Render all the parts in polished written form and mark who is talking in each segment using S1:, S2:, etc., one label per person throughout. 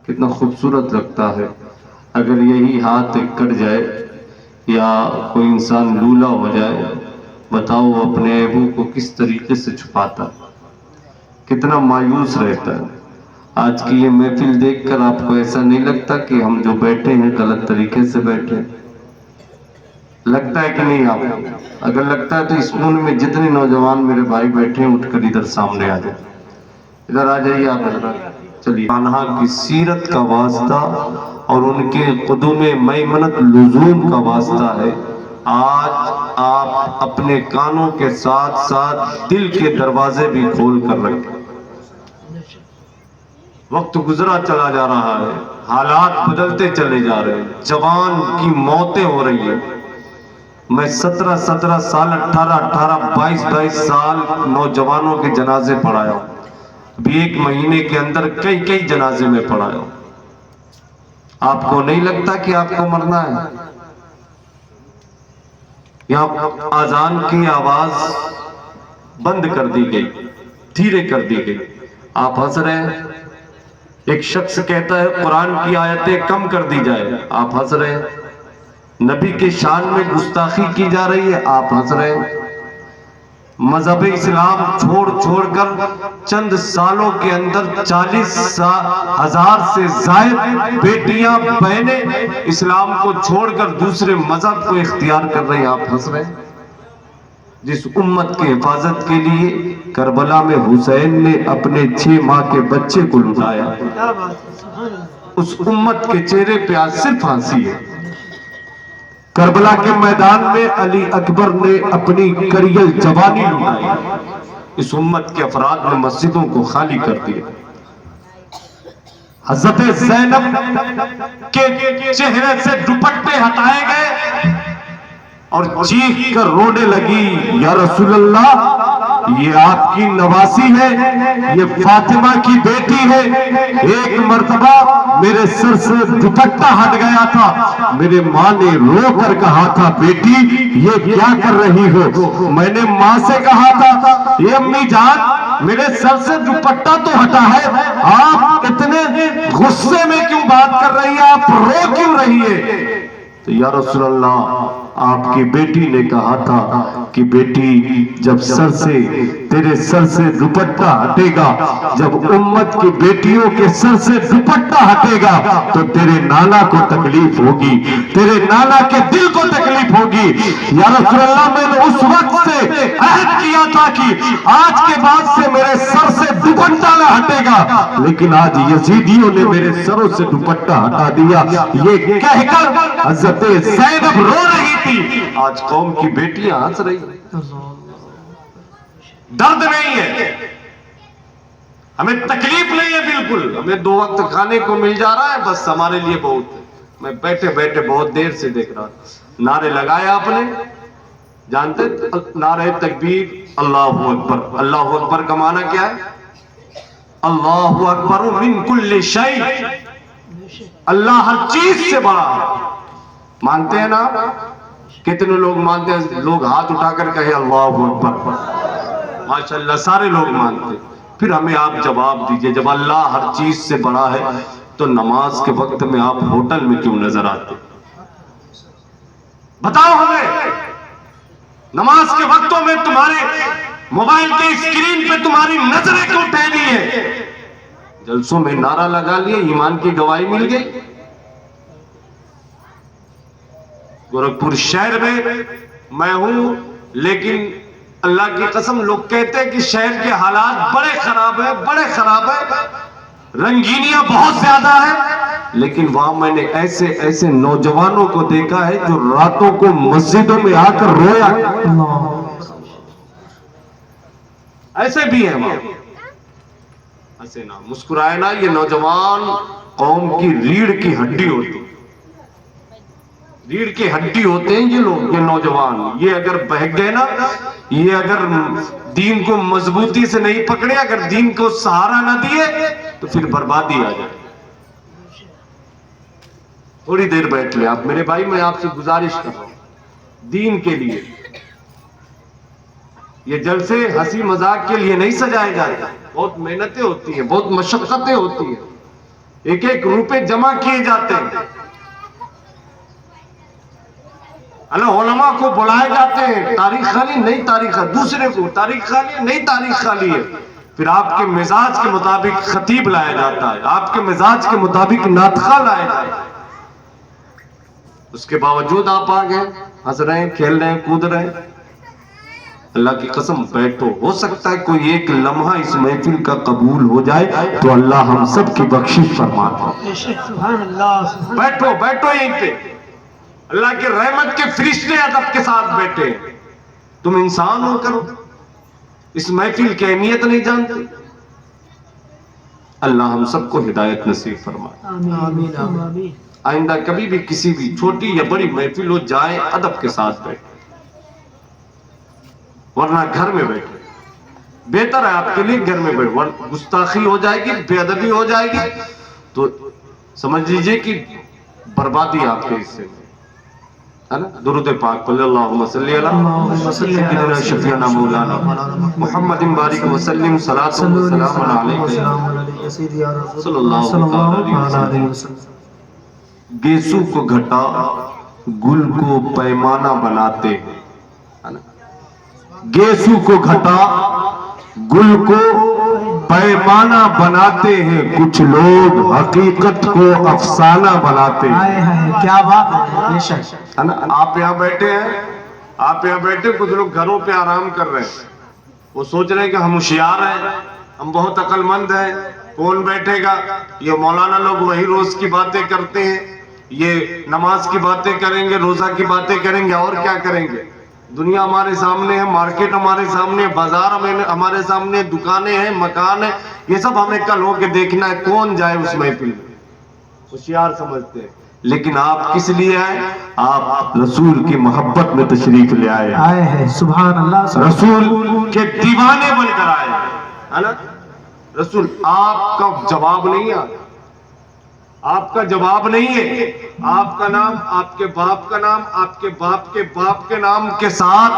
S1: کتنا خوبصورت لگتا ہے. اگر یہی ہاتھ کٹ جائے یا کوئی انسان لولا ہو جائے، بتاؤ اپنے عیبوں کو کس طریقے سے چھپاتا، کتنا مایوس رہتا ہے. آج کی یہ محفل دیکھ کر آپ کو ایسا نہیں لگتا کہ ہم جو بیٹھے ہیں غلط طریقے سے بیٹھے؟ لگتا ہے کہ نہیں آپ کو؟ اگر لگتا ہے تو اس ملک میں جتنے نوجوان میرے بھائی بیٹھے ہیں اٹھ کر ادھر سامنے آ جائیں. ادھر آ جائیے آپ. چلیے. آنہا کی سیرت کا واسطہ اور ان کے قدوم میمنت لزوم کا واسطہ ہے. آج آپ اپنے کانوں کے ساتھ ساتھ دل کے دروازے بھی کھول کر رکھیں. وقت گزرا چلا جا رہا ہے، حالات بدلتے چلے جا رہے ہیں، جوان کی موتیں ہو رہی ہیں. میں 17 سال 18 22 سال نوجوانوں کے جنازے پڑھایا ہوں. ابھی ایک مہینے کے اندر کئی جنازے میں پڑھایا ہوں. آپ کو نہیں لگتا کہ آپ کو مرنا ہے؟ یہاں اذان کی آواز بند کر دی گئی، دھیرے کر دی گئی. آپ ہنس رہے ہیں. ایک شخص کہتا ہے قرآن کی آیتیں کم کر دی جائے، آپ ہنس رہے ہیں. نبی کے شان میں گستاخی کی جا رہی ہے، آپ ہنس رہے ہیں. مذہب اسلام چھوڑ کر چند سالوں کے اندر 40,000 سے زائد بیٹیاں بہنیں اسلام کو چھوڑ کر دوسرے مذہب کو اختیار کر رہے ہیں، آپ ہنس رہے ہیں. جس امت کے حفاظت کے لیے کربلا میں حسین نے اپنے 6 ماہ کے بچے کو لٹایا، اس امت کے چہرے پہ آج صرف ہنسی ہے. کربلا کے میدان میں علی اکبر نے اپنی کریل جوانی لٹائی، اس امت کے افراد نے مسجدوں کو خالی کر دیا. حضرت زینب کے چہرے سے دوپٹے ہٹائے گئے اور چیخ کر رونے لگی، یا رسول اللہ یہ آپ کی نواسی ہے، یہ فاطمہ کی بیٹی ہے. ایک مرتبہ میرے سر سے دوپٹہ ہٹ گیا تھا، میرے ماں نے رو کر کہا تھا بیٹی یہ کیا کر رہی ہو؟ میں نے ماں سے کہا تھا یہ امی جان میرے سر سے دوپٹہ تو ہٹا ہے، آپ اتنے غصے میں کیوں بات کر رہی ہے، آپ رو کیوں رہی ہے؟ تو یا رسول اللہ آپ کی بیٹی نے کہا تھا کہ بیٹی جب تیرے سر سے دوپٹہ ہٹے گا، جب امت کی بیٹیوں کے سر سے دوپٹہ ہٹے گا تو تیرے نانا کو تکلیف ہوگی، تیرے نانا کے دل کو تکلیف ہوگی. یا رسول اللہ میں نے اس وقت سے عہد کیا تھا کہ آج کے بعد سے میرے سر سے دوپٹہ نہ ہٹے گا، لیکن آج یزیدیوں نے میرے سروں سے دوپٹہ ہٹا دیا. یہ کہہ کر حضرت زینب رو رہی تھی، آج قوم کی بیٹیاں ہنس رہی. درد نہیں ہے، ہمیں تکلیف نہیں ہے، بالکل ہمیں 2 وقت کھانے کو مل جا رہا ہے، بس ہمارے لیے بہت ہے. میں بیٹھے بہت دیر سے دیکھ رہا تھا، نعرے لگائے آپ نے جانتے نعرہ تکبیر، اللہ اکبر. اللہ اکبر کا معنی کیا ہے؟ اللہ اکبر من کل شیء، اللہ ہر چیز سے بڑا ہے. مانتے ہیں نا؟ کتنے لوگ مانتے ہیں؟ لوگ ہاتھ اٹھا کر کہے اللہ اکبر. ماشاءاللہ سارے لوگ مانتے. پھر ہمیں آپ جواب دیجئے، جب اللہ ہر چیز سے بڑا ہے تو نماز کے وقت میں آپ ہوٹل میں کیوں نظر آتے؟ بتاؤ ہمیں. نماز کے وقتوں میں تمہارے موبائل کے اسکرین پہ تمہاری نظریں کیوں ٹہلی ہے؟ جلسوں میں نعرہ لگا لیے، ایمان کی گواہی مل گئی. گورکھپور شہر میں میں ہوں، لیکن اللہ کی قسم لوگ کہتے ہیں کہ شہر کے حالات بڑے خراب ہیں، رنگینیاں بہت زیادہ ہیں، لیکن وہاں میں نے ایسے نوجوانوں کو دیکھا ہے جو راتوں کو مسجدوں میں آ کر رویا. ایسے بھی ہیں وہاں. ایسے نہ مسکرائے نا، یہ نوجوان قوم کی ریڑھ کی ہڈی ہوتی، ریڑھ کی ہڈی ہوتے ہیں یہ لوگ، یہ نوجوان. یہ اگر بہک گئے نا، یہ اگر دین کو مضبوطی سے نہیں پکڑے، اگر دین کو سہارا نہ دیے تو پھر بربادی آ جائے. تھوڑی دیر بیٹھ لے آپ میرے بھائی، میں آپ سے گزارش کر رہا ہوں دین کے لیے. یہ جلسے ہنسی مذاق کے لیے نہیں سجائے جاتے، بہت محنتیں ہوتی ہیں، بہت مشقتیں ہوتی ہیں. ایک ایک روپے جمع کیے جاتے ہیں. علماء کو بلائے جاتے ہیں, تاریخ خالی نہیں, تاریخ دوسرے کو تاریخ خالی نہیں, تاریخ خالی ہے. پھر آپ کے مزاج کے مطابق خطیب لایا جاتا ہے, آپ کے مزاج کے مطابق ناطقہ لایا جاتا ہے. اس کے باوجود آپ آ گئے, ہنس رہے ہیں, کھیل رہے ہیں, کود رہے ہیں. اللہ کی قسم بیٹھو, ہو سکتا ہے کوئی ایک لمحہ اس محفل کا قبول ہو جائے تو اللہ ہم سب کی بخشش فرماتا ہے. بیٹھو بیٹھو یہیں پہ, اللہ کے رحمت کے فرشتے ادب کے ساتھ بیٹھے. تم انسان ہو کر اس محفل کی اہمیت نہیں جانتے. اللہ ہم سب کو ہدایت نصیب فرمائے. آئندہ کبھی بھی کسی بھی چھوٹی یا بڑی محفل ہو, جائیں ادب کے ساتھ بیٹھے, ورنہ گھر میں بیٹھے بہتر ہے آپ کے لیے. گھر میں بیٹھے, گستاخی ہو جائے گی, بے ادبی ہو جائے گی تو سمجھ لیجئے کہ بربادی آپ کے حصے میں ہے نا. درود پاک پڑھ اللہم صلی علی سیدنا شفیعنا مولانا محمد بارک وسلم صلاۃ و سلام علیہ صلی اللہ علیہ وسلم. گیسو کو گھٹا گل کو پیمانہ بناتے ہیں, گیسو کو گھٹا گل کو پیمانہ بناتے ہیں, کچھ لوگ حقیقت کو افسانہ بناتے ہیں.
S2: کیا بات ہے.
S1: آپ یہاں بیٹھے ہیں, آپ یہاں بیٹھے, کچھ لوگ گھروں پہ آرام کر رہے ہیں. وہ سوچ رہے ہیں کہ ہم ہوشیار ہیں, ہم بہت عقل مند ہیں. کون بیٹھے گا؟ یہ مولانا لوگ وہی روز کی باتیں کرتے ہیں, یہ نماز کی باتیں کریں گے, روزہ کی باتیں کریں گے, اور کیا کریں گے. دنیا ہمارے سامنے ہے, مارکیٹ ہمارے سامنے, بازار ہمارے سامنے, دکانیں ہیں, مکان ہیں, یہ سب ہمیں کل ہو کے دیکھنا ہے. کون جائے اس محفل میں؟ ہوشیار سمجھتے ہیں. لیکن آپ کس لیے آئے؟ آپ رسول کی محبت میں تشریف لے آئے
S2: ہیں. سبحان اللہ.
S1: رسول کے دیوانے بن کر آئے ہے نا. رسول آپ کا جواب نہیں ہے, آپ کا جواب نہیں ہے. آپ کا نام, آپ کے باپ کا نام, آپ کے باپ کے باپ کے نام کے ساتھ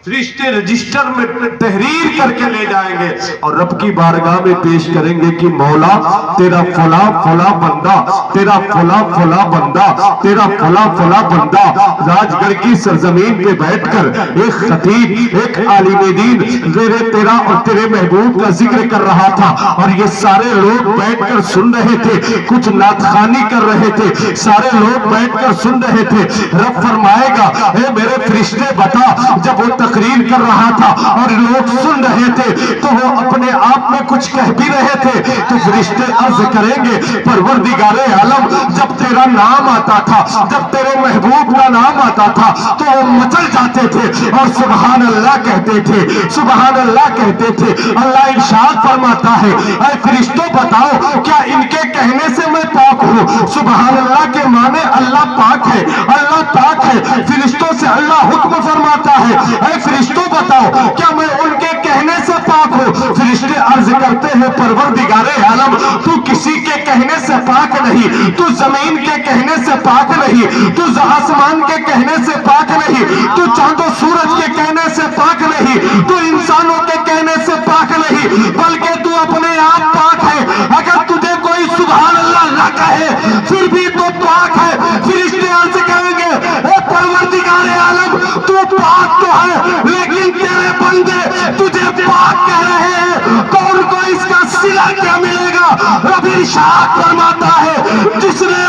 S1: فرشتے رجسٹر میں تحریر کر کے لے جائیں گے اور رب کی بارگاہ میں پیش کریں گے کہ مولا تیرا فلاں فلاں بندہ, تیرا فلاں فلاں بندہ, تیرا فلاں فلاں بندہ راج گڑھ کی سرزمین پہ بیٹھ کر ایک خطیب, ایک عالم دین تیرا اور تیرے محبوب کا ذکر کر رہا تھا, اور یہ سارے لوگ بیٹھ کر سن رہے تھے, کچھ نعت خوانی کر رہے تھے, سارے لوگ بیٹھ کر سن رہے تھے. رب فرمائے گا اے میرے فرشتے بتا, جب وہ تقریر کر رہا تھا اور لوگ سن رہے تھے تو وہ اپنے آپ میں کچھ کہہ بھی رہے تھے, تو فرشتے عرض کریں گے پروردگار عالم, جب تیرا نام آتا تھا, جب تیرے محبوب کا نام آتا تھا تو وہ مچل جاتے تھے اور سبحان اللہ کہتے تھے, سبحان اللہ کہتے تھے. اللہ ارشاد فرماتا ہے اے فرشتوں بتاؤ کیا ان کے کہنے سے میں پاک ہوں؟ سبحان اللہ کے معنی اللہ پاک ہے, اللہ پاک ہے. فرشتوں سے اللہ حکم فرماتا ہے اے فرشتوں بتاؤ کیا میں ان کے کہنے سے پاک ہوں؟ فرشتے عرض کرتے ہیں پروردگار عالم تو کسی کے کہنے سے پاک نہیں, تو زمین کے کہنے سے پاک نہیں, تو آسمان کے کہنے سے پاک نہیں, تو چاند و سورج کے کہنے سے پاک نہیں, تو انسانوں کے کہنے سے پاک نہیں, بلکہ تو اپنے آپ پاک ہے. اگر تجھے کوئی سبحان اللہ نہ کہے پھر بھی تو پاک ہے. فرشتے عرض کریں گے اے پروردگار عالم تو پاک تو ہے لیکن تیرے بندے تجھے پاک کہہ رہے ہیں, تو ان کو اس کا صلہ کیا ملے گا؟ رب ارشاد فرماتا ہے جس نے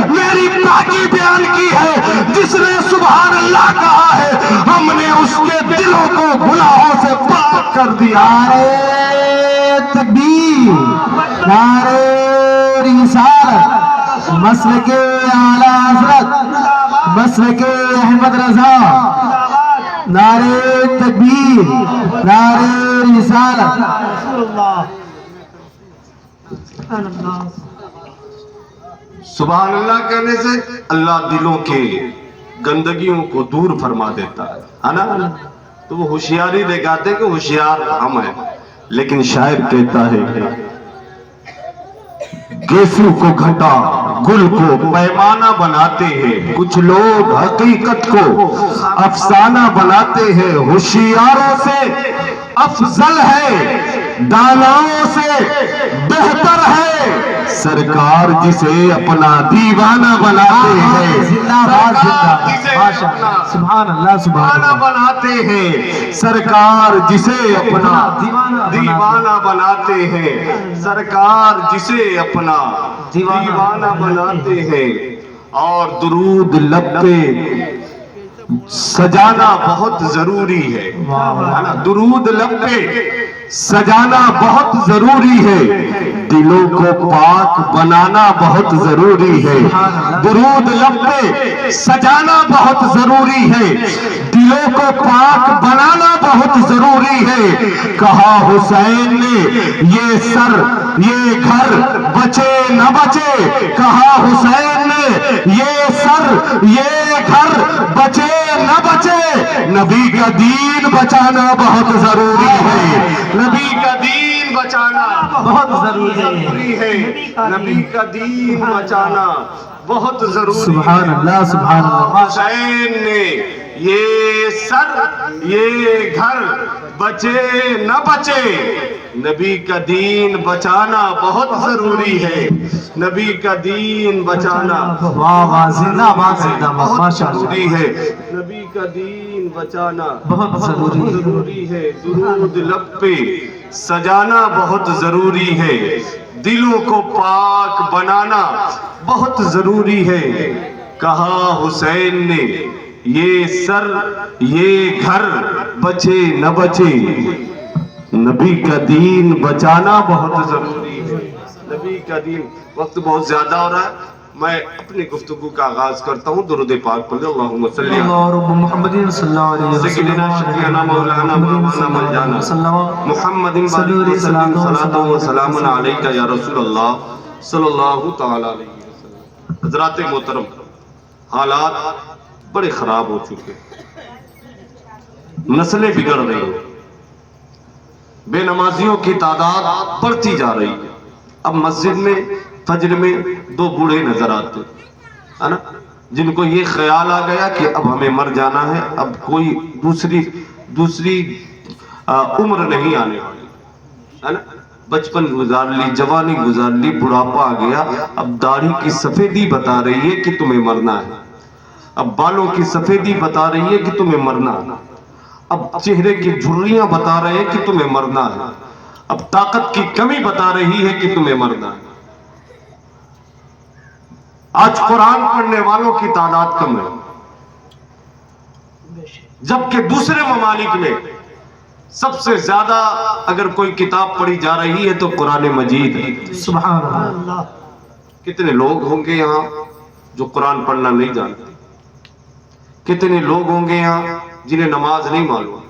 S1: میری پاکی بیان کی ہے, جس نے سبحان اللہ کہا ہے, ہم نے اس کے دلوں کو گناہوں سے پاک کر دیا.
S2: نعرہ تکبیر, نعرہ رسالت, مسلک اعلیٰ حضرت, مسلک احمد رضا, نعرہ تکبیر, نعرہ رسالت.
S1: سبحان اللہ کہنے سے اللہ دلوں کے گندگیوں کو دور فرما دیتا ہے نا. تو وہ ہوشیاری دکھاتے ہیں کہ ہوشیار ہم ہیں, لیکن شاعر کہتا ہے گیسو کو گھٹا گل کو پیمانہ بناتے ہیں, کچھ لوگ حقیقت کو افسانہ بناتے ہیں. ہوشیاروں سے افضل ہے، داناؤں سے بہتر ہے، سرکار جسے اپنا دیوانہ بناتے ہیں،
S2: زندہ باد
S1: سرکار
S2: زندہ
S1: جسے
S2: ماشاء
S1: اپنا
S2: اللہ سبحان اللہ سبحان
S1: دیوانہ
S2: اللہ
S1: بناتے ہیں، سرکار جسے اپنا دیوانہ بناتے ہیں، سرکار جسے اپنا دیوانہ بناتے ہیں۔ اور درود لب پہ سجانا بہت ضروری ہے، درود لب پہ سجانا بہت ضروری ہے، دلوں کو پاک بنانا بہت ضروری ہے، درود لب پہ سجانا بہت ضروری ہے، دلوں کو پاک بنانا بہت ضروری ہے۔ کہا حسین نے یہ سر یہ گھر بچے نہ بچے، کہا حسین نے یہ سر یہ گھر بچے نہ بچے، نبی کا دین بچانا بہت ضروری ہے، نبی کا دین بچانا
S2: بہت ضروری
S1: ہے، نبی کا دین بچانا بہت ضروری ہے۔
S2: سبحان اللہ سبحان اللہ
S1: حسین نے یہ سر یہ گھر بچے نہ بچے، نبی کا دین بچانا بہت ضروری ہے، نبی کا دین بچانا
S2: واہ واہ زندہ باد زندہ باد
S1: بہت
S2: ماشاء اللہ
S1: ضروری ہے، نبی کا دین بچانا
S2: بہت ضروری
S1: ہے، درود لب پہ سجانا بہت ضروری ہے، دلوں کو پاک بنانا بہت ضروری ہے۔ کہا حسین نے یہ سر یہ گھر بچے نہ بچے، نبی کا دین بچانا بہت ضروری ہے، نبی کا دین۔ وقت بہت زیادہ ہو رہا ہے، میں اپنی گفتگو کا آغاز کرتا ہوں، درود پاک پڑھیں، اللہم صلی
S2: اللہ رب محمد صلی اللہ علیہ وسلم
S1: سیدنا شفیعنا مولانا مولانا ملجانا محمد صلاۃ و سلام علیکہ یا رسول اللہ صلی اللہ تعالی علیہ وسلم۔ حضرات محترم، حالات بڑے خراب ہو چکے، نسلیں بگڑ رہی ہیں، بے نمازیوں کی تعداد بڑھتی جا رہی ہے۔ اب مسجد میں فجر میں دو بوڑھے نظر آتے ہے نا، جن کو یہ خیال آ گیا کہ اب ہمیں مر جانا ہے، اب کوئی دوسری عمر نہیں آنے والی ہے نا، بچپن گزار لی، جوانی گزار لی، بڑھاپا آ گیا، اب داڑھی کی سفیدی بتا رہی ہے کہ تمہیں مرنا ہے، اب بالوں کی سفیدی بتا رہی ہے کہ تمہیں مرنا ہے، اب چہرے کی جھریاں بتا رہے ہیں کہ تمہیں مرنا ہے، اب طاقت کی کمی بتا رہی ہے کہ تمہیں مرنا ہے۔ آج قرآن پڑھنے والوں کی تعداد کم ہے، جبکہ دوسرے ممالک میں سب سے زیادہ اگر کوئی کتاب پڑھی جا رہی ہے تو قرآن مجید ہے۔
S2: سبحان اللہ
S1: کتنے لوگ ہوں گے یہاں جو قرآن پڑھنا نہیں جانتے؟ کتنے لوگ ہوں گے یہاں جنہیں نماز نہیں معلوم؟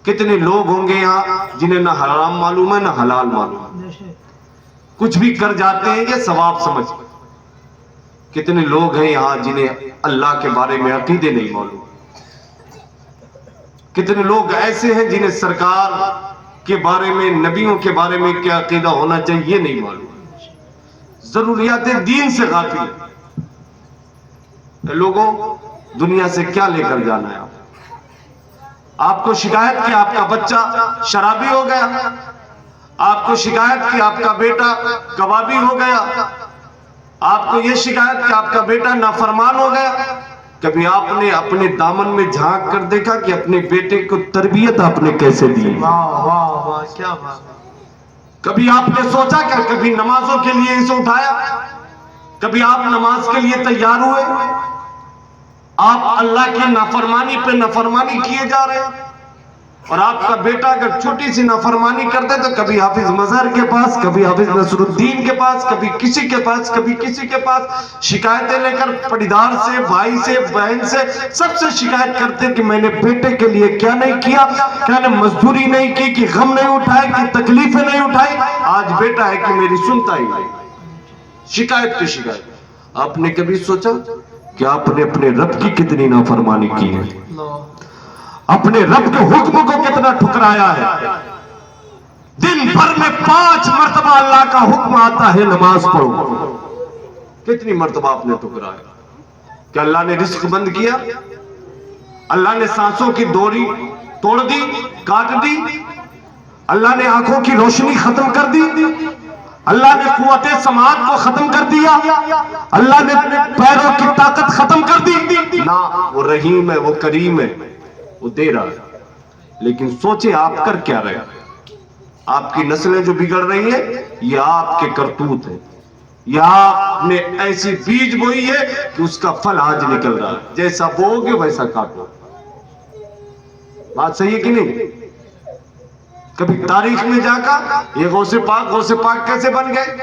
S1: کتنے لوگ ہوں گے یہاں جنہیں نہ حرام معلوم ہے نہ حلال معلوم ہے، کچھ بھی کر جاتے ہیں یہ ثواب سمجھ۔ کتنے لوگ ہیں یہاں جنہیں اللہ کے بارے میں عقیدے نہیں معلوم؟ کتنے لوگ ایسے ہیں جنہیں سرکار کے بارے میں، نبیوں کے بارے میں کیا عقیدہ ہونا چاہیے نہیں معلوم، ضروریات دین سے غافل ہیں۔ اے لوگوں، دنیا سے کیا لے کر جانا ہے؟ آپ کو شکایت کہ آپ کا بچہ شرابی ہو گیا، آپ کو شکایت کہ آپ کا بیٹا کبابی ہو گیا، آپ کو یہ شکایت کہ آپ کا بیٹا نافرمان ہو گیا، کبھی آپ نے اپنے دامن میں جھانک کر دیکھا کہ اپنے بیٹے کو تربیت آپ نے کیسے دی؟
S2: واہ واہ واہ کیا بات!
S1: کبھی آپ نے سوچا کہ کبھی نمازوں کے لیے اسے اٹھایا؟ کبھی آپ نماز کے لیے تیار ہوئے؟ آپ اللہ کی نافرمانی پہ نافرمانی کیے جا رہے ہیں، اور آپ کا بیٹا اگر چھوٹی سی نافرمانی کرتے تو کبھی حافظ مظہر کے پاس، کبھی حافظ نصر الدین کے پاس، کبھی کسی کے پاس، کبھی کسی کے پاس شکایتیں لے کر پڑیدار سے، بھائی سے، بہن سے، سب سے شکایت کرتے کہ میں نے بیٹے کے لیے کیا نہیں کیا، کیا نے مزدوری نہیں کی، کہ غم نہیں اٹھائے، کہ تکلیفیں نہیں اٹھائی۔ آج بیٹا ہے کہ میری سنتا ہی نہیں، شکایت کی شکایت۔ آپ نے کبھی سوچا کہ آپ نے اپنے رب کی کتنی نافرمانی کی ہے، اپنے رب کے حکم کو کتنا ٹھکرایا ہے؟ دن بھر میں 5 مرتبہ اللہ کا حکم آتا ہے نماز پڑھو، کتنی مرتبہ آپ نے ٹھکرایا؟ کہ اللہ نے رزق بند کیا، اللہ نے سانسوں کی ڈوری توڑ دی، کاٹ دی، اللہ نے آنکھوں کی روشنی ختم کر دی، اللہ نے قوت سماعت کو ختم کر دیا، اللہ نے پیروں کی طاقت ختم کر دی. نہ، وہ رحیم ہے، وہ کریم ہے، وہ دے رہا ہے. لیکن سوچے آپ کر کیا رہے ہیں؟ آپ کی نسلیں جو بگڑ رہی ہیں یہ آپ کے کرتوت ہیں. یا آپ نے ایسی بیج بوئی ہے کہ اس کا پھل آج نکل رہا ہے. جیسا بو گے ویسا کاٹو. بات صحیح ہے کہ نہیں؟ کبھی تاریخ میں جا کر یہ غوث پاک کیسے بن گئے؟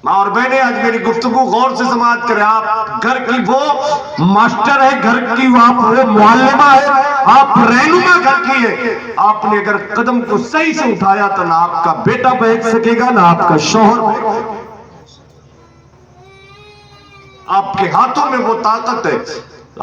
S1: ماں اور بہنیں، آج میری گفتگو غور سے سماعت کریں. آپ گھر کی وہ ماسٹر ہے، گھر کی آپ وہ معلمہ ہے، آپ رہنما گھر کی ہے. آپ نے اگر قدم کو صحیح سے اٹھایا تو نہ آپ کا بیٹا بہک سکے گا، نہ آپ کا شوہر بہک سکے گا. آپ کے ہاتھوں میں وہ طاقت ہے.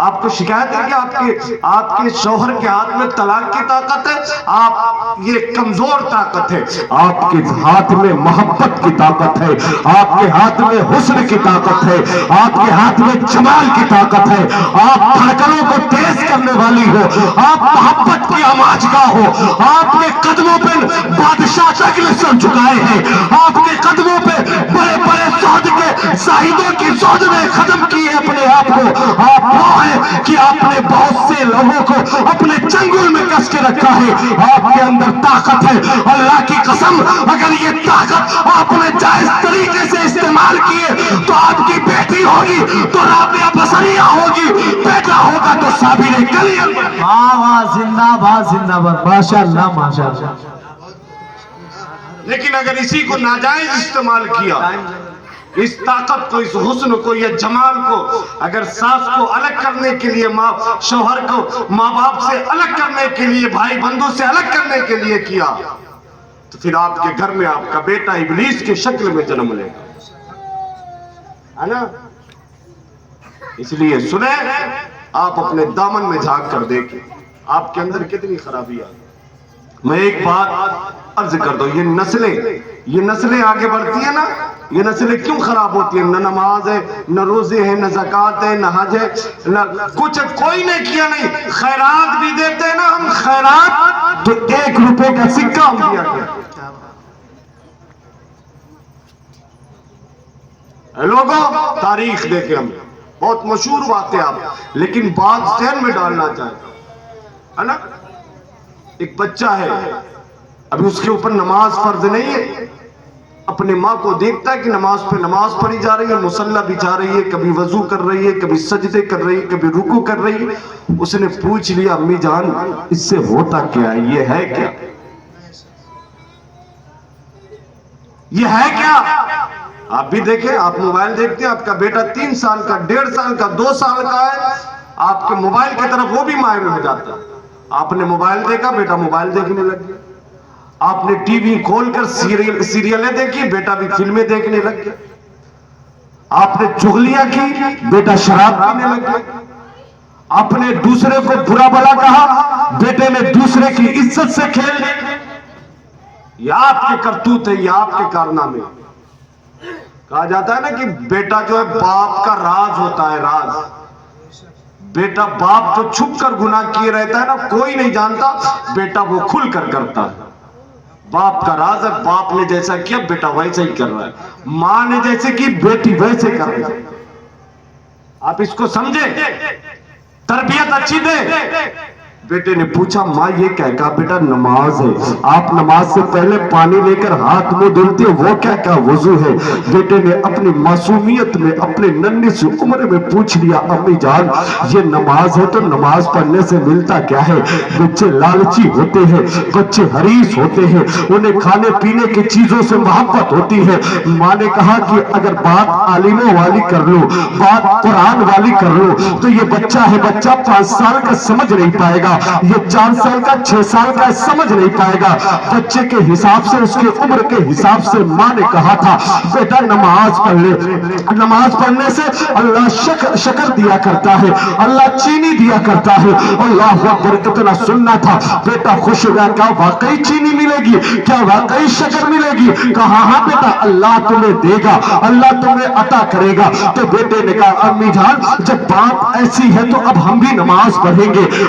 S1: آپ کو شکایت ہے کہ آپ کے شوہر کے ہاتھ میں طلاق کی طاقت ہے. آپ یہ کمزور طاقت ہے. آپ کے ہاتھ میں محبت کی طاقت ہے، آپ کے ہاتھ میں حسن کی طاقت ہے، آپ کے ہاتھ میں جمال کی طاقت ہے. آپ دھڑکنوں کو تیز کرنے والی ہو، آپ محبت کی آماجگاہ ہو. آپ کے قدموں پہ بادشاہ شکل سر جھکائے ہیں. آپ کے قدموں پہ بڑے بڑے سعود کے زاہدوں کی سعود نے ختم کیے اپنے آپ کو. آپ وہ ہیں کہ آپ نے بہت سے لوگوں کو اپنے چنگل میں کس کے رکھا ہے. آپ کے اندر طاقت ہے. اللہ کی قسم، اگر یہ طاقت آپ نے جائز طریقے سے استعمال کیے تو آپ کی بیٹی ہوگی تو رابعہ بصریہ ہوگی، بیٹا ہوگا تو صابر کلیم.
S2: واہ واہ، زندہ باد زندہ باد، ماشاءاللہ ماشاءاللہ.
S1: لیکن اگر اسی کو ناجائز استعمال کیا، اس طاقت کو، اس حسن کو، یا جمال کو اگر ساس کو الگ کرنے کے لیے، شوہر کو ماں باپ سے الگ کرنے کے لیے، بھائی بندوں سے الگ کرنے کے لیے کیا، تو پھر آپ کے گھر میں آپ کا بیٹا ابلیس کی شکل میں جنم لے گا، ہے نا؟ اس لیے سنیں، آپ اپنے دامن میں جھانک کر دیکھیں آپ کے اندر کتنی خرابی آئی. میں ایک بات عرض کر دوں، یہ نسلیں آگے بڑھتی ہیں نا، یہ نسلیں کیوں خراب ہوتی ہیں؟ نہ نماز ہے، نہ روزے ہیں، نہ زکوٰۃ ہے، نہ حج ہے، نہ کچھ کوئی نے کیا نہیں. خیرات بھی دیتے ہیں نا ہم، خیرات تو 1 روپے کا سکہ ہم دیا کرتے. لوگوں، تاریخ دیکھیں ہم، بہت مشہور بات ہے آپ، لیکن بات ذہن میں ڈالنا چاہتا ہے نا. ایک بچہ ہے، ابھی اس کے اوپر نماز فرض نہیں ہے، اپنے ماں کو دیکھتا ہے کہ نماز پہ نماز پڑھی جا رہی ہے، مصلی بچھا رہی ہے، کبھی وضو کر رہی ہے، کبھی سجدے کر رہی ہے، کبھی رکوع کر رہی ہے. اس نے پوچھ لیا، امی جان اس سے ہوتا کیا ہے؟ یہ ہے کیا؟ یہ ہے کیا؟ آپ بھی دیکھیں، آپ موبائل دیکھتے ہیں، آپ کا بیٹا 3 سال کا، 1.5 سال کا، 2 سال کا ہے، آپ کے موبائل کی طرف وہ بھی مائل ہو جاتا ہے. آپ نے موبائل دیکھا، بیٹا موبائل دیکھنے لگ گیا. آپ نے ٹی وی کھول کر سیریلیں دیکھی، بیٹا بھی فلمیں دیکھنے لگ گیا. آپ نے چغلیاں کی، بیٹا شراب پینے لگ گیا. آپ نے دوسرے کو برا بھلا کہا، بیٹے نے دوسرے کی عزت سے کھیل لیا. یہ آپ کے کرتوت ہے، یہ آپ کے کارنامے. کہا جاتا ہے نا کہ بیٹا جو ہے باپ کا راز ہوتا ہے، راز. بیٹا باپ تو چھپ کر گناہ کیے رہتا ہے نا، کوئی نہیں جانتا، بیٹا وہ کھل کر کرتا ہے. باپ کا راز ہے، باپ نے جیسا کیا بیٹا ویسا ہی کر رہا ہے، ماں نے جیسے کی بیٹی ویسے کر رہی ہے. آپ اس کو سمجھیں، تربیت اچھی دے. بیٹے نے پوچھا، ماں یہ کیا؟ کہا بیٹا نماز ہے، آپ نماز سے پہلے پانی لے کر ہاتھ منہ دھلتے ہو، وہ کیا؟ کہا وضو ہے. بیٹے نے اپنی معصومیت میں، اپنے ننھی سی عمر میں پوچھ لیا، امی جان یہ نماز ہے تو نماز پڑھنے سے ملتا کیا ہے؟ بچے لالچی ہوتے ہیں، بچے حریص ہوتے ہیں، انہیں کھانے پینے کی چیزوں سے محبت ہوتی ہے. ماں نے کہا کہ اگر بات عالموں والی کر لو، بات قرآن والی کر لو تو یہ بچہ ہے، بچہ 5 سال کا سمجھ نہیں پائے گا، یہ 4 سال کا 6 سال کا سمجھ نہیں پائے گا. بچے کے حساب سے، اس کے عمر کے حساب سے ماں نے کہا تھا بیٹا نماز پڑھ لے. نماز پڑھنے سے اللہ شکر دیا کرتا ہے، اللہ چینی دیا کرتا ہے. اللہ اکبر، اتنا سننا تھا. بیٹا خوش ہوا، کیا واقعی چینی ملے گی؟ کیا واقعی شکر ملے گی؟ کہا ہاں بیٹا اللہ تمہیں دے گا، اللہ تمہیں عطا کرے گا. تو بیٹے نے کہا امی جان جب بات ایسی ہے تو اب ہم بھی نماز پڑھیں گے،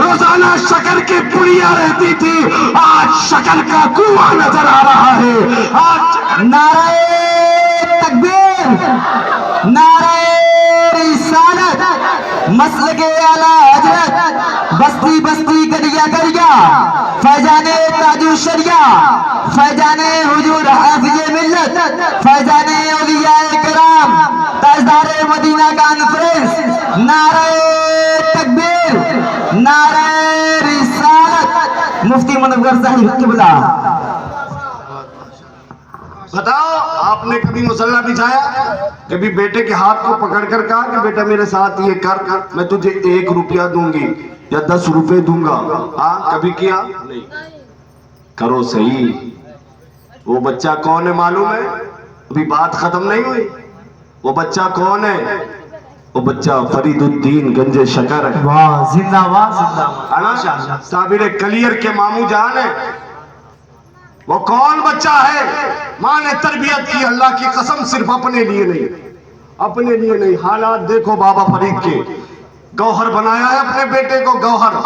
S1: روزانہ شکر کی پڑیاں رہتی تھی، آج شکر کا کنواں نظر آ رہا ہے۔ آج
S2: نعرہ تکبیر، نعرہ رسالت، مسلک اعلیٰ حضرت، بستی بستی گلیا گلیا، فیضان تاج الشریعہ، فیضان حضور حافظ ملت، فیضان اولیاء کرام، تاجدار مدینہ کانفرنس، نعرہ تکبیر، نعرہ رسالت، مفتی منور صاحب قبلہ۔
S1: بتاؤ، آپ نے کبھی مصلی بچھایا؟ کبھی بیٹے کے ہاتھ کو پکڑ کر کہا کہ بیٹا میرے ساتھ یہ کر، میں تجھے 1 روپیہ دوں گی یا 10 روپے دوں گا؟ ہاں، کبھی کیا؟ نہیں۔ کرو صحیح۔ وہ بچہ کون ہے معلوم ہے؟ ابھی بات ختم نہیں ہوئی۔ وہ بچہ کون ہے؟ وہ بچہ فرید الدین گنج شکر ہے۔
S2: واہ، زندہ باد، زندہ باد۔
S1: صابر کلیر کے ماموں جان ہے۔ وہ کون بچہ ہے؟ ماں نے تربیت کی، اللہ کی قسم، صرف اپنے لیے نہیں، اپنے لیے نہیں۔ حالات دیکھو بابا فرید کے، گوہر بنایا ہے اپنے بیٹے کو، گوہر۔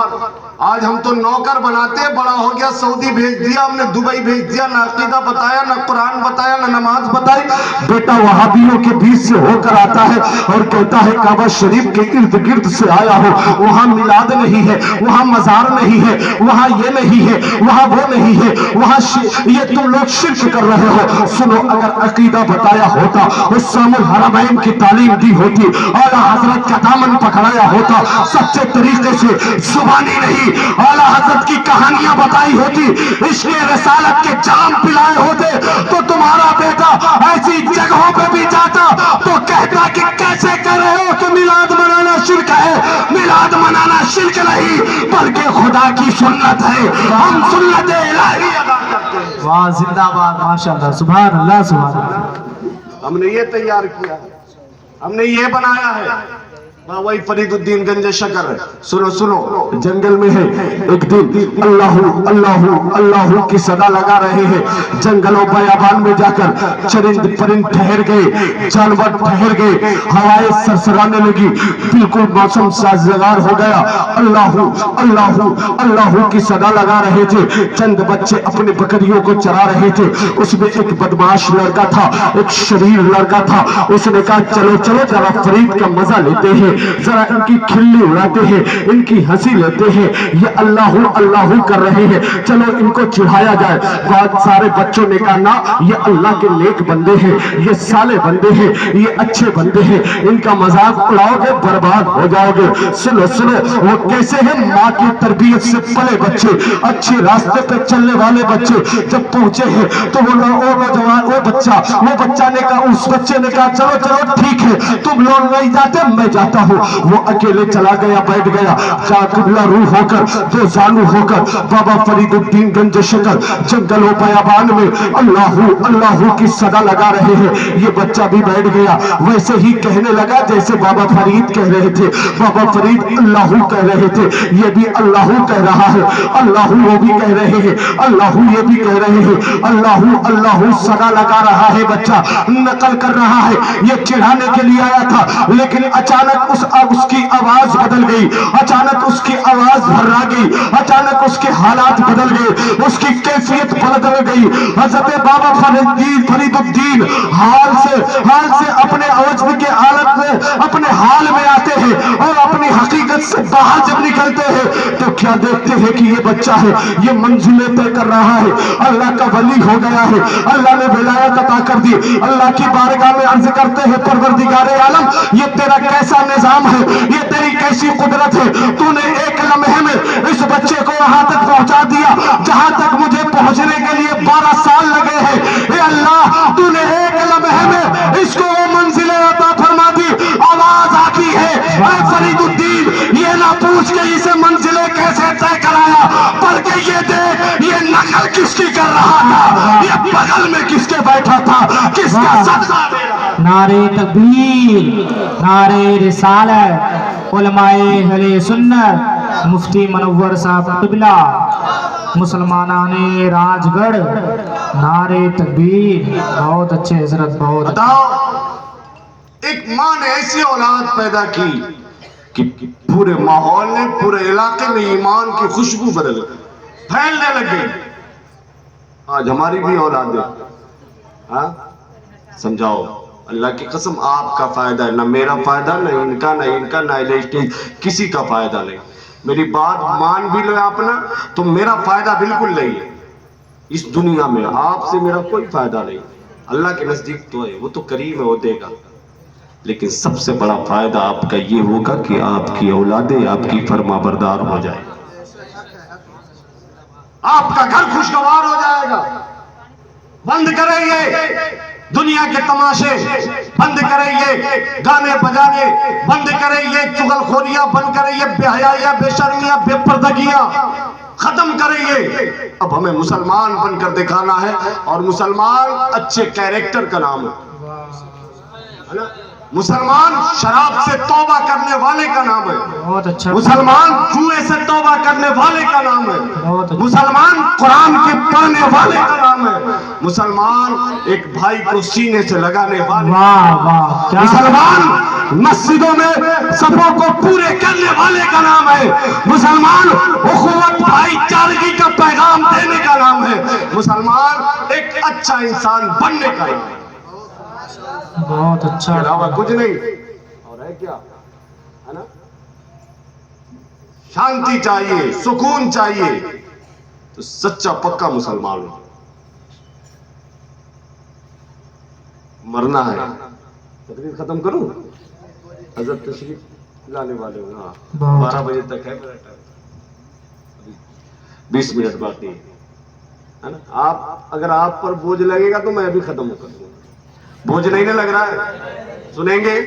S1: آج ہم تو نوکر بناتے ہیں، بڑا ہو گیا سعودی بھیج دیا ہم نے، دبئی بھیج دیا، نہ عقیدہ بتایا، نہ قرآن بتایا، نہ نماز بتائی۔ بیٹا وہابیوں کے بیچ سے ہو کر آتا ہے اور کہتا ہے کعبہ شریف کے ارد گرد سے آیا ہو، وہاں میلاد نہیں ہے، وہاں مزار نہیں ہے، وہاں یہ نہیں ہے، وہاں وہ نہیں ہے، وہاں یہ تم لوگ شرک کر رہے ہو۔ سنو، اگر عقیدہ بتایا ہوتا، اسام الحرمین کی تعلیم دی ہوتی، اعلیٰ حضرت کا دامن پکڑایا ہوتا سچے طریقے سے، زبانی نہیں، اعلیٰ حضرت کی کہانیاں بتائی ہوتی، عشق رسالت کے جام پلائے ہوتے، تو تمہارا بیٹا ایسی جگہوں پہ بھی جاتا تو کہتا کہ کیسے کر رہے ہو کہ میلاد منانا شرک ہے۔ میلاد منانا شرک نہیں بلکہ خدا کی سنت ہے، ہم سنت الہی ادا کرتے ہیں۔
S2: واہ، زندہ باد، ماشاءاللہ، سبحان اللہ، سبحان اللہ۔
S1: ہم نے یہ تیار کیا ہے، ہم نے یہ بنایا ہے۔ وہی فرید الدین گنج شکر۔ سنو سنو، جنگل میں ہے ایک دن، اللہ اللہ اللہ کی صدا لگا رہے ہیں، جنگلوں بیابان میں جا کر چرند پرند ٹھہر گئے، جانور ٹھہر گئے، ہوائیں سرسرانے لگی، بالکل موسم سازگار ہو گیا۔ اللہ اللہ اللہ کی صدا لگا رہے تھے، چند بچے اپنے بکریوں کو چرا رہے تھے، اس میں ایک بدمعاش لڑکا تھا، ایک شریر لڑکا تھا۔ اس نے کہا چلو چلو ذرا فرید کا مزہ لیتے ہیں، ذرا ان کی کھلی اڑاتے ہیں، ان کی ہنسی لیتے ہیں، یہ اللہ اللہ کر رہے ہیں، چلو ان کو چڑھایا جائے۔ بعد سارے بچوں نے کہا نا، یہ اللہ کے نیک بندے ہیں، یہ صالح بندے ہیں، یہ اچھے بندے ہیں، ان کا مذاق اڑاؤ گے برباد ہو جاؤ گے۔ سنو سنو، وہ کیسے ہیں؟ ماں کی تربیت سے پلے بچے، اچھے راستے پہ چلنے والے بچے جب پہنچے ہیں تو وہ نوجوان، وہ بچہ نے کہا، اس بچے نے کہا چلو چلو ٹھیک ہے، تم لوگ نہیں جاتے میں جاتا ہوں۔ وہ اکیلے چلا گیا، بیٹھ گیا، قبلہ روح ہو کر، دو زانو ہو کر بابا فرید الدین گنج شکر جنگل و بیابان میں اللہ اللہ کی صدا لگا رہے ہیں۔ یہ بچہ بھی بیٹھ گیا، ویسے ہی کہنے لگا جیسے بابا فرید کہہ رہے تھے۔ بابا فرید اللہ کہہ رہے تھے، یہ بھی اللہ کہہ رہا ہے، اللہ وہ بھی کہہ رہے ہیں، اللہ یہ بھی کہہ رہے ہیں، اللہ اللہ صدا لگا رہا ہے۔ بچہ نقل کر رہا ہے، یہ چڑھانے کے لیے آیا تھا، لیکن اچانک اس کی آواز بدل گئی، اچانک اس کی آواز بھرا گئی، اچانک اس کے حالات بدل گئے، اس کی کیفیت بدل گئی۔ حضرت بابا فرید الدین حال سے اپنے عوجب کے حالت میں، اپنے حال میں آتے ہیں اور اپنی حقیقت سے باہر جب نکلتے ہیں تو کیا دیکھتے ہیں کہ یہ بچہ ہے، یہ منزلیں طے کر رہا ہے، اللہ کا ولی ہو گیا ہے، اللہ نے ولایت عطا کر دی۔ اللہ کی بارگاہ میں عرض کرتے ہیں پروردگار عالم، یہ تیرا کیسا نظام ہے، یہ تیری کیسی قدرت ہے، تو نے ایک لمحے میں اس بچے کو وہاں تک پہنچا دیا جہاں تک مجھے پہنچنے کے لیے 12 سال لگے ہیں۔ اے اللہ، تو نے ایک لمحے میں اس کو وہ منزل عطا فرما دی۔ آواز آتی ہے، اے فرید الدین، یہ نہ پوچھ کے اسے منزلیں کیسے طے کرایا، بلکہ یہ دیکھ یہ نقل کس کی کر رہا تھا، یہ بغل میں کس کے بیٹھا تھا، کس کا صدقہ دے رہا تھا۔
S2: نعرہ تکبیر، نعرہ رسالت، علماء اہل سنت، مفتی منور صاحب قبلہ، مسلمانان راج گڑھ، نعرہ تکبیر۔ بہت اچھے حضرت، بہت
S1: بتاؤ، ایک ماں نے ایسی اولاد پیدا کی کہ پورے ماحول میں پورے علاقے میں ایمان کی خوشبو بدل گئی، پھیلنے لگی۔ آج ہماری بھی اولاد ہے، ہاں سمجھاؤ اللہ کی قسم آپ کا فائدہ ہے، نہ میرا فائدہ، نہ ان کا، نہ کسی کا فائدہ نہیں۔ میری بات مان بھی لو آپ نا تو میرا فائدہ بالکل نہیں ہے اس دنیا میں، آپ سے میرا کوئی فائدہ نہیں۔ اللہ کے نزدیک تو ہے، وہ تو کریم ہے، وہ دے گا، لیکن سب سے بڑا فائدہ آپ کا یہ ہوگا کہ آپ کی اولادیں آپ کی فرما بردار ہو جائیں، آپ کا گھر خوشگوار ہو جائے گا۔ بند کریں یہ دنیا کے تماشے، بند کریں یہ گانے بجانے، بند کریں یہ چغل خوریاں، بند کریں یہ بے حیائیاں، بے شرمیاں، بے پردگیاں، ختم کریں یہ۔ اب ہمیں مسلمان بن کر دکھانا ہے، اور مسلمان اچھے کیریکٹر کا نام ہے نا؟ مسلمان شراب سے توبہ کرنے والے کا نام ہے،
S2: بہت اچھا،
S1: مسلمان جوئے سے توبہ کرنے والے کا نام ہے، مسلمان قرآن کے پڑھنے والے کا نام ہے، مسلمان ایک بھائی کو سینے سے لگانے والے،
S2: واہ واہ، کیا
S1: مسلمان مسجدوں میں صفوں کو پورے کرنے والے کا نام ہے، مسلمان اخوت بھائی چارگی کا پیغام دینے کا نام ہے، مسلمان ایک اچھا انسان بننے کا نام ہے،
S2: بہت
S1: کے
S2: اچھا،
S1: علاوہ کچھ نہیں۔ اور ہے کیا ہے نا؟ شانتی چاہیے، سکون چاہیے تو سچا پکا مسلمان ہو۔ مرنا ہے، تقریر ختم کروں؟ حضرت تشریف لانے والے ہو نا، 12 بجے تک ہے میرا ٹائم، 20 منٹ باقی ہے نا؟ آپ اگر آپ پر بوجھ لگے گا تو میں ابھی ختم کر دوں، بوجھ نہیں لگ رہا ہے؟ سنیں گے؟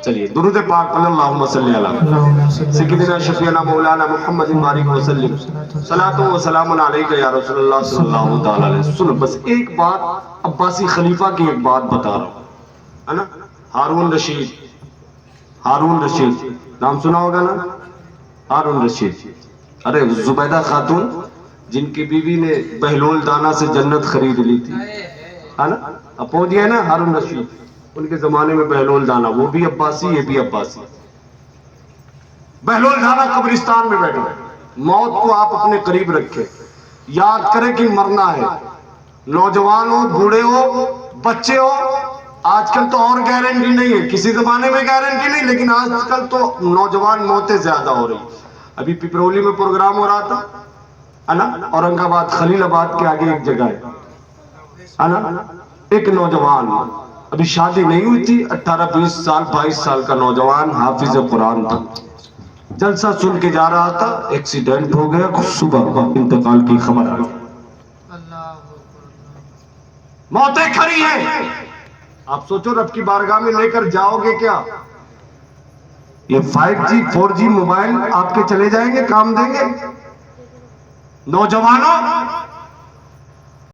S1: چلیے درود پاک پڑھ، اللہم صلی علی سیدنا شفیعنا مولانا محمد بارک وسلم، صلاۃ و سلام علیک یا رسول اللہ صلی اللہ تعالی علیہ وسلم۔ سنو بس ایک بات، عباسی خلیفہ کی ایک بات بتا رہا ہوں، ہے نا؟ ہارون رشید، ہارون رشید نام سنا ہوگا نا؟ ہارون رشید، ارے زبیدہ خاتون جن کی بیوی نے بہلول دانا سے جنت خرید لی تھی، ہے نا؟ اب پہنچ گیا نا ہارون رشید، ان کے زمانے میں بہلول دانا، وہ بھی عباسی، یہ بھی عباسی۔ بہلول دانا قبرستان میں بیٹھے، موت کو آپ اپنے قریب رکھے، یاد کریں کہ مرنا ہے، نوجوان ہو، بوڑھے ہو، بچے ہو، آج کل تو اور گارنٹی نہیں ہے، کسی زمانے میں گارنٹی نہیں، لیکن آج کل تو نوجوان موتیں زیادہ ہو رہی۔ ابھی پپرولی میں پروگرام ہو رہا تھا، ہے نا؟ اورنگ آباد خلیل آباد کے آگے ایک جگہ ہے نا؟ ایک نوجوان ابھی شادی نہیں ہوئی تھی، 18 20 سال 22 سال کا نوجوان حافظ قرآن تھا، جلسہ سن کے جا رہا تھا، ایکسیڈنٹ ہو گیا، صبح انتقال کی خبر آ گئی۔ موتیں کھڑی ہیں، آپ سوچو رب کی بارگاہ میں لے کر جاؤ گے کیا؟ یہ 5G 4G موبائل آپ کے چلے جائیں گے، کام دیں گے؟ نوجوانوں